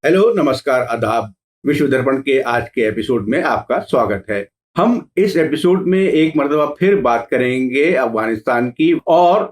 Hello, नमस्कार, आदाब। विश्व दर्पण के आज के एपिसोड में आपका स्वागत है। हम इस एपिसोड में एक मर्तबा फिर बात करेंगे अफगानिस्तान की और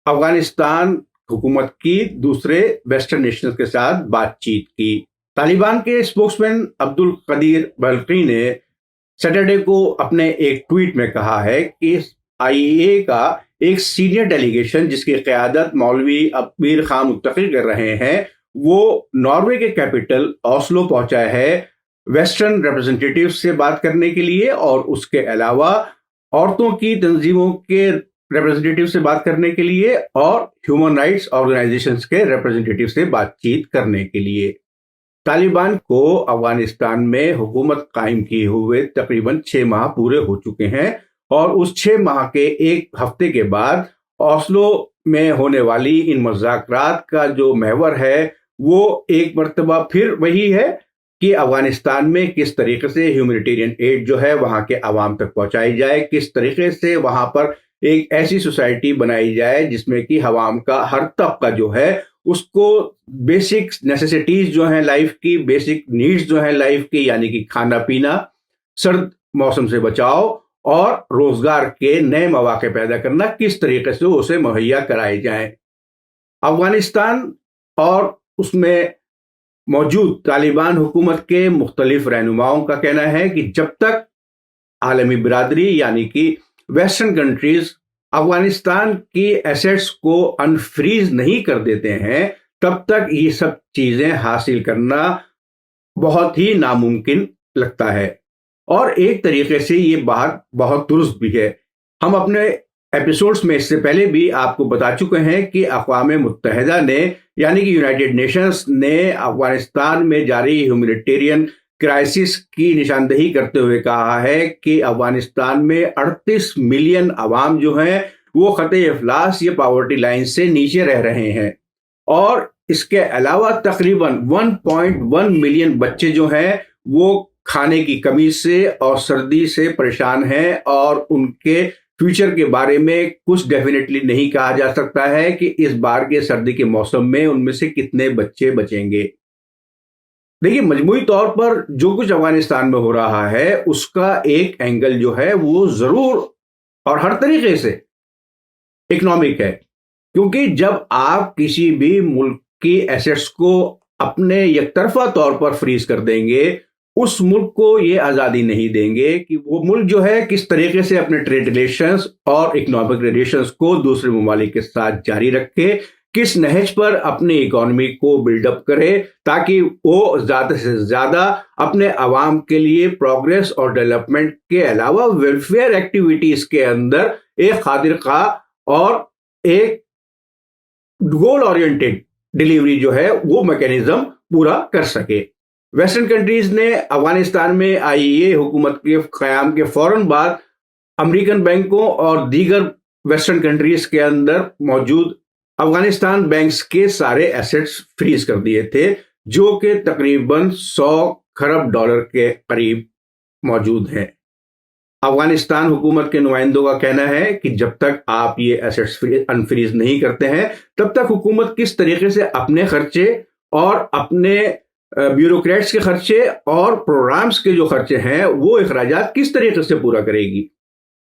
अफगानिस्तान हुकूमत की दूसरे वेस्टर्न नेशंस के साथ बातचीत की। तालिबान के स्पोक्समैन अब्दुल कदीर बल्की ने सैटरडे को अपने एक ट्वीट में कहा है कि आईईए का एक सीनियर डेलीगेशन जिसकी क़यादत मौलवी अमीर खान मुत्तकी कर रहे हैं, वो नॉर्वे के कैपिटल ऑस्लो पहुंचा है वेस्टर्न रिप्रेजेंटेटिव से बात करने के लिए और उसके अलावा औरतों की तंजीमों के रिप्रेजेंटेटिव से बात करने के लिए और ह्यूमन राइट्स ऑर्गेनाइजेशंस के रिप्रेजेंटेटिव से बातचीत करने के लिए। तालिबान को अफगानिस्तान में हुकूमत कायम किए हुए तकरीबन 6 माह पूरे हो चुके हैं और उस 6 माह के एक हफ्ते के बाद ऑस्लो में होने वाली इन मुज़ाकरात का जो महवर है वो एक मर्तबा फिर वही है कि अफगानिस्तान में किस तरीके से ह्यूमैनिटेरियन एड जो है वहां के आवाम तक पहुंचाई जाए, किस तरीके से वहां पर एक ऐसी सोसाइटी बनाई जाए जिसमें कि आवाम का हर तबका जो है उसको बेसिक नेसेसिटीज जो है लाइफ की, बेसिक नीड्स जो है लाइफ की, यानी कि खाना पीना, सर्द मौसम से बचाव और रोजगार के नए मौके पैदा करना, किस तरीके से उसे मुहैया कराए जाएं। अफगानिस्तान और उसमें मौजूद तालिबान हुकूमत के मुख्तलिफ रहनुमाओं का कहना है कि जब तक आलमी बिरादरी यानी कि वेस्टर्न कंट्रीज अफगानिस्तान की एसेट्स को अनफ्रीज नहीं कर देते हैं, तब तक ये सब चीजें हासिल करना बहुत ही नामुमकिन लगता है। और एक तरीके से ये बात बहुत दुरुस्त भी है। हम अपने एपिसोड्स में इससे पहले भी आपको बता चुके हैं कि अक़वाम मुत्तहिदा ने यानी कि यूनाइटेड नेशंस ने अफगानिस्तान में जारी ह्यूमैनिटेरियन क्राइसिस की निशानदेही करते हुए कहा है कि अफगानिस्तान में 38 मिलियन आवाम जो हैं वो खतरे इफलास या पावर्टी लाइन से नीचे रह रहे हैं और इसके अलावा तकरीबन 1.1 मिलियन बच्चे जो हैं वो खाने की कमी से और सर्दी से परेशान हैं और उनके फ्यूचर के बारे में कुछ डेफिनेटली नहीं कहा जा सकता है कि इस बार के सर्दी के मौसम में उनमें से कितने बच्चे बचेंगे। देखिए, मजमूई तौर पर जो कुछ अफगानिस्तान में हो रहा है उसका एक एंगल जो है वो जरूर और हर तरीके से इकोनॉमिक है, क्योंकि जब आप किसी भी मुल्क की एसेट्स को अपने एकतरफा तौर पर फ्रीज कर देंगे, उस मुल्क को ये आज़ादी नहीं देंगे कि वो मुल्क जो है किस तरीके से अपने ट्रेड रिलेशंस और इकोनॉमिक रिलेशंस को दूसरे ममालिक के साथ जारी रखे, किस नहज पर अपनी इकोनॉमी को बिल्डअप करे ताकि वो ज़्यादा से ज़्यादा अपने आवाम के लिए प्रोग्रेस और डेवलपमेंट के अलावा वेलफेयर एक्टिविटीज़ के अंदर एक खातिर खा और एक गोल ओरिएंटेड डिलीवरी जो है वो मैकेनिज्म पूरा कर सके। वेस्टर्न कंट्रीज ने अफगानिस्तान में आईईए हुकूमत के क़याम के फौरन बाद अमेरिकन बैंकों और दीगर वेस्टर्न कंट्रीज के अंदर मौजूद अफगानिस्तान बैंक्स के सारे एसेट्स फ्रीज कर दिए थे, जो कि तकरीबन 100 खरब डॉलर के करीब मौजूद हैं। अफगानिस्तान हुकूमत के नुमाइंदों का कहना है कि जब तक आप ये एसेट्स अनफ्रीज नहीं करते हैं, तब तक हुकूमत किस तरीके से अपने खर्चे और अपने ब्यूरोक्रेट्स के खर्चे और प्रोग्राम्स के जो खर्चे हैं वो अखराजात किस तरीके से पूरा करेगी।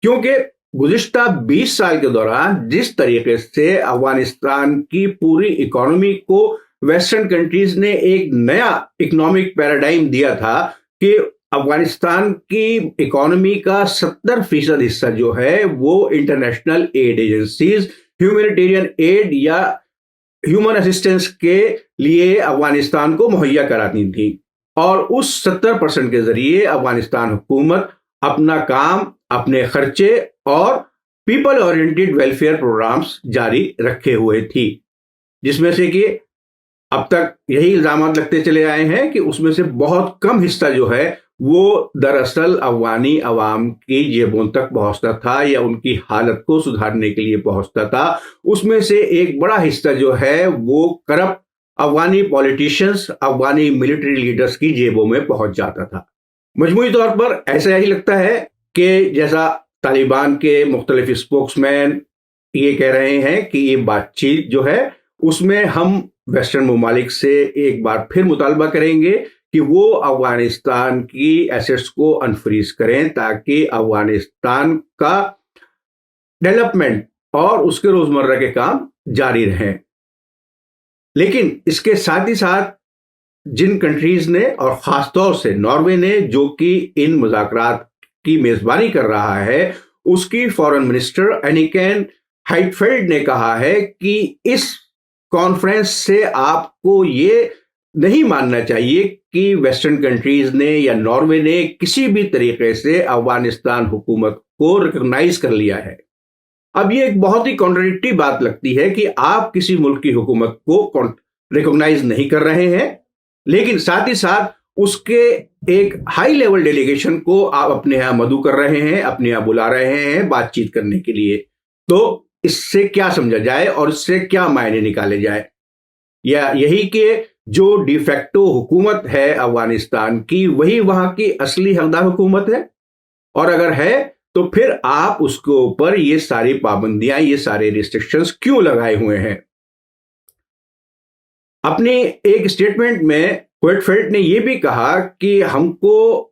क्योंकि गुज़िश्ता 20 साल के दौरान जिस तरीके से अफगानिस्तान की पूरी इकोनॉमी को वेस्टर्न कंट्रीज ने एक नया इकोनॉमिक पैराडाइम दिया था कि अफगानिस्तान की इकोनॉमी का 70% हिस्सा जो है वो international ad agencies humanitarian add या ह्यूमन असिस्टेंस के लिए अफगानिस्तान को मुहैया कराती थी और उस 70% के जरिए अफगानिस्तान हुकूमत अपना काम, अपने खर्चे और पीपल ओरिएंटेड वेलफेयर प्रोग्राम्स जारी रखे हुए थी, जिसमें से कि अब तक यही इल्जाम लगते चले आए हैं कि उसमें से बहुत कम हिस्सा जो है वो दरअसल अफगानी अवाम की जेबों तक पहुंचता था या उनकी हालत को सुधारने के लिए पहुंचता था। उसमें से एक बड़ा हिस्सा जो है वो करप्ट अफगानी पॉलिटिशियंस, अफगानी मिलिट्री लीडर्स की जेबों में पहुंच जाता था। मजमूई तौर पर ऐसा ही लगता है कि जैसा तालिबान के मुख्तलिफ स्पोक्समैन ये कह रहे हैं कि ये बातचीत जो है उसमें हम वेस्टर्न ममालिक से एक बार फिर मुतालबा करेंगे कि वो अफगानिस्तान की एसेट्स को अनफ्रीज करें ताकि अफगानिस्तान का डेवलपमेंट और उसके रोजमर्रा के काम जारी रहें। लेकिन इसके साथ ही साथ जिन कंट्रीज ने और खासतौर से नॉर्वे ने जो कि इन मुज़ाकरात की मेजबानी कर रहा है, उसकी फॉरेन मिनिस्टर एनिकेन हाइटफेल्ड ने कहा है कि इस कॉन्फ्रेंस से आपको ये नहीं मानना चाहिए कि वेस्टर्न कंट्रीज ने या नॉर्वे ने किसी भी तरीके से अफगानिस्तान हुकूमत को रिकॉग्नाइज कर लिया है। अब ये एक बहुत ही कॉन्ट्राडिक्टरी बात लगती है कि आप किसी मुल्क की हुकूमत को रिकॉग्नाइज नहीं कर रहे हैं, लेकिन साथ ही साथ उसके एक हाई लेवल डेलीगेशन को आप अपने यहां मदऊ कर रहे हैं, अपने यहां बुला रहे हैं बातचीत करने के लिए। तो इससे क्या समझा जाए और इससे क्या मायने निकाले जाए? या यही कि जो डिफेक्टो हुकूमत है अफगानिस्तान की, वही वहां की असली हकदार हुकूमत है? और अगर है तो फिर आप उसके ऊपर ये सारी पाबंदियां, ये सारे रिस्ट्रिक्शंस क्यों लगाए हुए हैं? अपने एक स्टेटमेंट में हुइटफेल्ड ने यह भी कहा कि हमको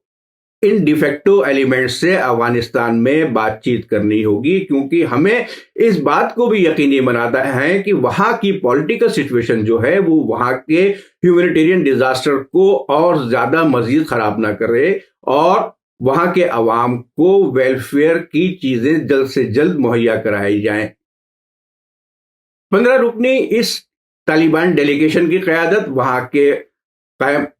इन डिफेक्टो एलिमेंट्स से अफगानिस्तान में बातचीत करनी होगी, क्योंकि हमें इस बात को भी यकीनी बनाना है कि वहां की पॉलिटिकल सिचुएशन जो है वो वहां के ह्यूमैनिटेरियन डिजास्टर को और ज्यादा मजीद खराब ना करे और वहां के अवाम को वेलफेयर की चीजें जल्द से जल्द मुहैया कराई जाएं। 15 रुकनी इस तालिबान डेलीगेशन की क़यादत वहां के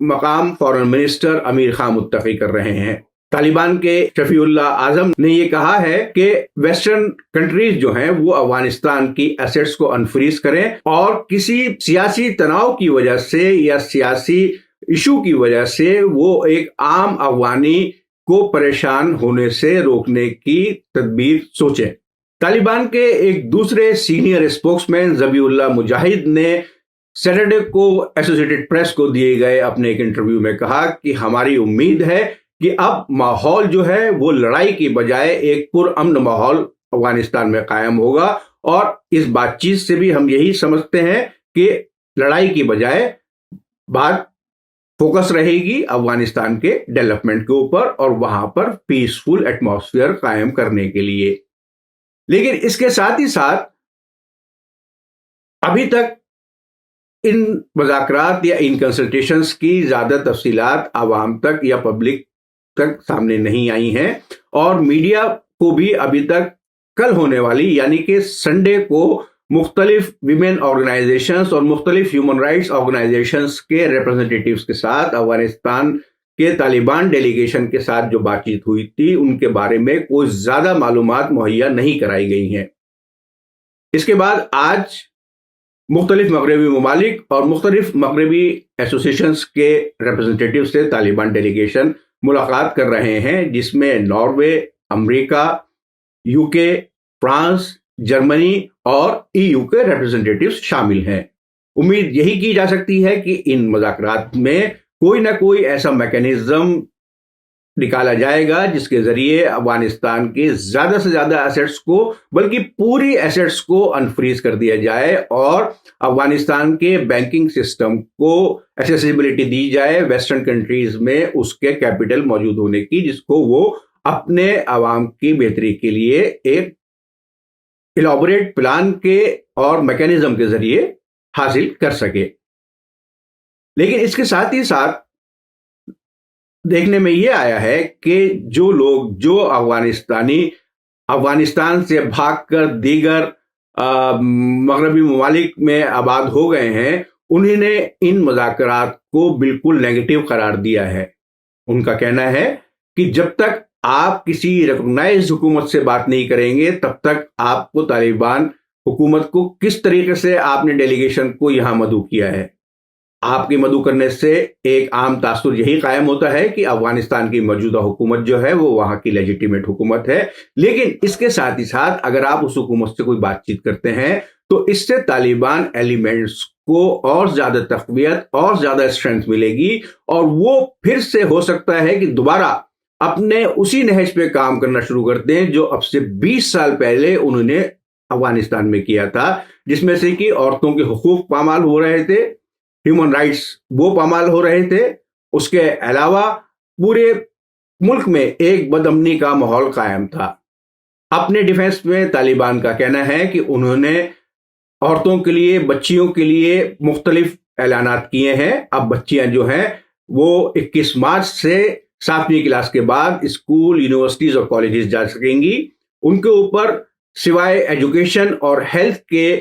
मकाम फॉरेन मिनिस्टर अमीर खान मुत्तकी कर रहे हैं। तालिबान के शफीउल्लाह आजम ने यह कहा है कि वेस्टर्न कंट्रीज जो हैं वो अफगानिस्तान की एसेट्स को अनफ्रीज करें और किसी सियासी तनाव की वजह से या सियासी इशू की वजह से वो एक आम अफगानी को परेशान होने से रोकने की तदबीर सोचें। तालिबान के एक दूसरे सीनियर स्पोक्समैन ज़बीउल्लाह मुजाहिद ने सैटरडे को एसोसिएटेड प्रेस को दिए गए अपने एक इंटरव्यू में कहा कि हमारी उम्मीद है कि अब माहौल जो है वो लड़ाई की बजाय एक पुरअमन माहौल अफगानिस्तान में कायम होगा और इस बातचीत से भी हम यही समझते हैं कि लड़ाई की बजाय बात फोकस रहेगी अफगानिस्तान के डेवलपमेंट के ऊपर और वहां पर पीसफुल एटमॉस्फेयर कायम करने के लिए। लेकिन इसके साथ ही साथ अभी तक इन मुज़ाकरात या इन कंसल्टेशंस की ज्यादा तफसीलात आवाम तक या पब्लिक तक सामने नहीं आई हैं और मीडिया को भी अभी तक कल होने वाली यानी कि संडे को मुख्तलिफ विमेन ऑर्गेनाइजेशंस और मुख्तलिफ ह्यूमन राइट्स ऑर्गेनाइजेशंस के रिप्रेजेंटेटिव्स के साथ अफगानिस्तान के तालिबान डेलीगेशन के साथ जो बातचीत हुई थी उनके बारे में कोई ज्यादा मालूमात मुहैया नहीं कराई गई हैं। इसके बाद आज मुख्तलिफ मगरबी ममालिक और मुख्तलिफ मगरबी एसोसिएशंस के रिप्रेजेंटेटिव से तालिबान डेलीगेशन मुलाकात कर रहे हैं, जिसमें Norway, America, UK, France, Germany और ईयू के रिप्रेजेंटेटिव्स शामिल हैं। उम्मीद यही की जा सकती है कि इन मुज़ाकरात में कोई ना कोई ऐसा मैकेनिज्म निकाला जाएगा जिसके जरिए अफगानिस्तान के ज्यादा से ज्यादा एसेट्स को बल्कि पूरी एसेट्स को अनफ्रीज कर दिया जाए और अफगानिस्तान के बैंकिंग सिस्टम को एक्सेसिबिलिटी दी जाए वेस्टर्न कंट्रीज में उसके कैपिटल मौजूद होने की, जिसको वो अपने अवाम की बेहतरी के लिए एक इलॉबरेट प्लान के और मैकेनिज्म के जरिए हासिल कर सके। लेकिन इसके साथ ही साथ देखने में यह आया है कि जो लोग जो अफगानिस्तान से भागकर दीगर मगरबी ममालिक में आबाद हो गए हैं, उन्होंने इन मुज़ाकरात को बिल्कुल नेगेटिव करार दिया है। उनका कहना है कि जब तक आप किसी रिकॉग्नाइज्ड हुकूमत से बात नहीं करेंगे तब तक आपको तालिबान हुकूमत को किस तरीके से आपने डेलीगेशन को यहां मदऊ किया है, आपके मदऊ करने से एक आम तासुर यही कायम होता है कि अफगानिस्तान की मौजूदा हुकूमत जो है वो वहां की लेजिटिमेट हुकूमत है। लेकिन इसके साथ ही साथ अगर आप उस हुकूमत से कोई बातचीत करते हैं तो इससे तालिबान एलिमेंट्स को और ज्यादा तक़वियत और ज्यादा स्ट्रेंथ मिलेगी और वो फिर से हो सकता है कि दोबारा अपने उसी नहज पे काम करना शुरू करते हैं जो अब से 20 साल पहले उन्होंने अफगानिस्तान में किया था, जिसमें से कि औरतों के हुकूक पामाल हो रहे थे, ह्यूमन राइट्स वो पामाल हो रहे थे। उसके अलावा पूरे मुल्क में एक बदअमनी का माहौल कायम था। अपने डिफेंस में तालिबान का कहना है कि उन्होंने औरतों के लिए, बच्चियों के लिए मुख्तलिफ ऐलानात किए हैं। अब बच्चियां जो हैं वो 21 मार्च से 7वीं क्लास के बाद स्कूल, यूनिवर्सिटीज और कॉलेजेस जा सकेंगी। उनके ऊपर सिवाय एजुकेशन और हेल्थ के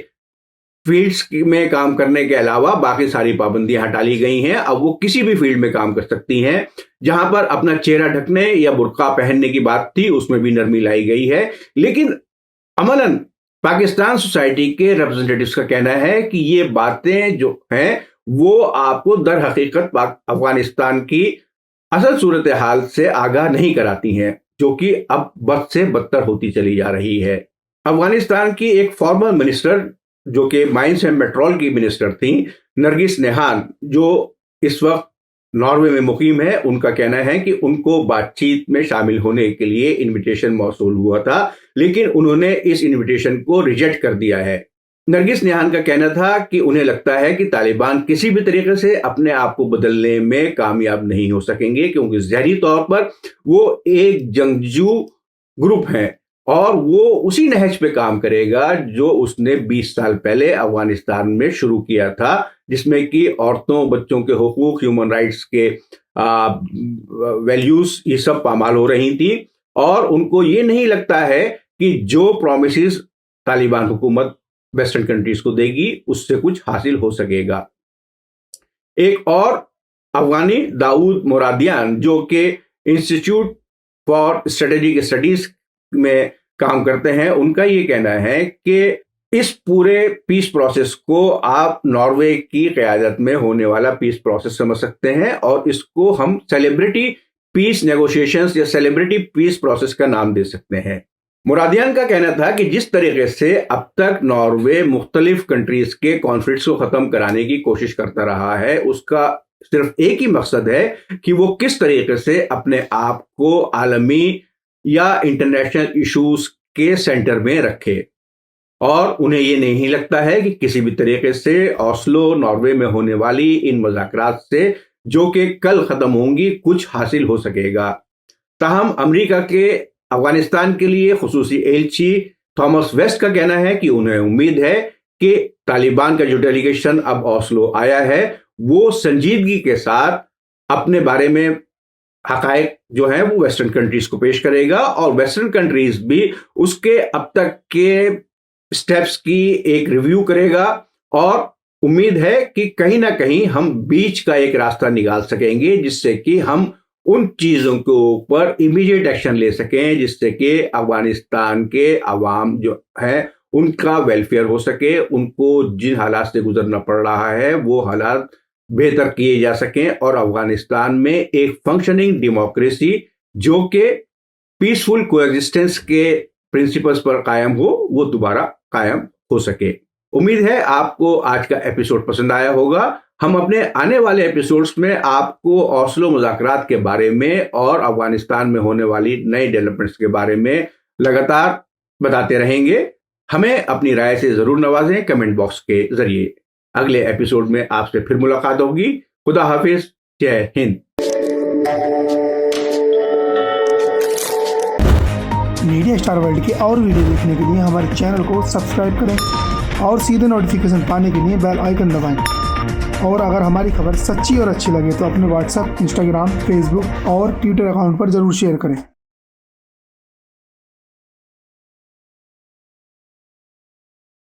फील्ड्स में काम करने के अलावा बाकी सारी पाबंदियां हटा ली गई हैं। अब वो किसी भी फील्ड में काम कर सकती हैं। जहां पर अपना चेहरा ढकने या बुर्का पहनने की बात थी, उसमें भी नरमी लाई गई है। लेकिन अमलन पाकिस्तान सोसाइटी के रिप्रेजेंटेटिव्स का कहना है कि ये बातें जो हैं वो आपको दर हकीकत अफगानिस्तान की असल सूरत हाल से आगाह नहीं कराती हैं, जो कि अब बद से बदतर होती चली जा रही है। अफगानिस्तान की एक फॉर्मर मिनिस्टर जो कि माइंस एंड पेट्रोल की मिनिस्टर थी, नरगिस नेहान, जो इस वक्त नॉर्वे में मुकीम है, उनका कहना है कि उनको बातचीत में शामिल होने के लिए इनविटेशन मौसूल हुआ था, लेकिन उन्होंने इस इनविटेशन को रिजेक्ट कर दिया है। नरगिस नेहान का कहना था कि उन्हें लगता है कि तालिबान किसी भी तरीके से अपने आप को बदलने में कामयाब नहीं हो सकेंगे, क्योंकि ज़हरी तौर पर वो एक जंगजू ग्रुप है और वो उसी नहज पे काम करेगा जो उसने 20 साल पहले अफगानिस्तान में शुरू किया था, जिसमें कि औरतों, बच्चों के हुकूक, ह्यूमन राइट्स के वैल्यूज ये सब पामाल हो रही थी। और उनको ये नहीं लगता है कि जो प्रॉमिसेस तालिबान हुकूमत वेस्टर्न कंट्रीज को देगी उससे कुछ हासिल हो सकेगा। एक और अफगानी, दाऊद मुरादियान, जो कि इंस्टीट्यूट फॉर स्ट्रेटेजिक स्टडीज में काम करते हैं, उनका ये कहना है कि इस पूरे पीस प्रोसेस को आप नॉर्वे की क़यादत में होने वाला पीस प्रोसेस समझ सकते हैं और इसको हम सेलिब्रिटी पीस नेगोशिएशंस या सेलिब्रिटी पीस प्रोसेस का नाम दे सकते हैं। मुरादियान का कहना था कि जिस तरीके से अब तक नॉर्वे मुख्तलिफ कंट्रीज के कॉन्फ्लिक्ट्स को खत्म कराने की कोशिश करता रहा है, उसका सिर्फ एक ही मकसद है कि वो किस तरीके से अपने आप को आलमी या इंटरनेशनल इश्यूज के सेंटर में रखे। और उन्हें ये नहीं लगता है कि किसी भी तरीके से ओस्लो, नॉर्वे में होने वाली इन मुज़ाकरात से, जो कि कल खत्म होंगी, कुछ हासिल हो सकेगा। ताहम अमेरिका के अफगानिस्तान के लिए खुसूसी एलची थॉमस वेस्ट का कहना है कि उन्हें उम्मीद है कि तालिबान का जो डेलीगेशन अब ओस्लो आया है वो संजीदगी के साथ अपने बारे में हकायक जो है वो वेस्टर्न कंट्रीज को पेश करेगा और वेस्टर्न कंट्रीज भी उसके अब तक के स्टेप्स की एक रिव्यू करेगा। और उम्मीद है कि कहीं ना कहीं हम बीच का एक रास्ता निकाल सकेंगे, जिससे कि हम उन चीजों के ऊपर इमीडिएट एक्शन ले सकें, जिससे कि अफगानिस्तान के अवाम जो है उनका वेलफेयर हो सके, उनको जिन हालात से गुजरना पड़ रहा है वो हालात बेहतर किए जा सकें और अफगानिस्तान में एक फंक्शनिंग डेमोक्रेसी जो कि पीसफुल कोएग्जिस्टेंस के प्रिंसिपल्स पर कायम हो, वो दोबारा कायम हो सके। उम्मीद है आपको आज का एपिसोड पसंद आया होगा। हम अपने आने वाले एपिसोड्स में आपको ओस्लो मुज़ाकरात के बारे में और अफगानिस्तान में होने वाली नई डेवलपमेंट्स के बारे में लगातार बताते रहेंगे। हमें अपनी राय से जरूर नवाजें कमेंट बॉक्स के जरिए। अगले एपिसोड में आपसे फिर मुलाकात होगी। खुदा हाफिज, जय हिंद। मीडिया स्टार वर्ल्ड के और वीडियो देखने के लिए हमारे चैनल को सब्सक्राइब करें और सीधे नोटिफिकेशन पाने के लिए बेल आइकन दबाएं। और अगर हमारी खबर सच्ची और अच्छी लगे तो अपने व्हाट्सएप, इंस्टाग्राम, फेसबुक और ट्विटर अकाउंट पर जरूर शेयर करें।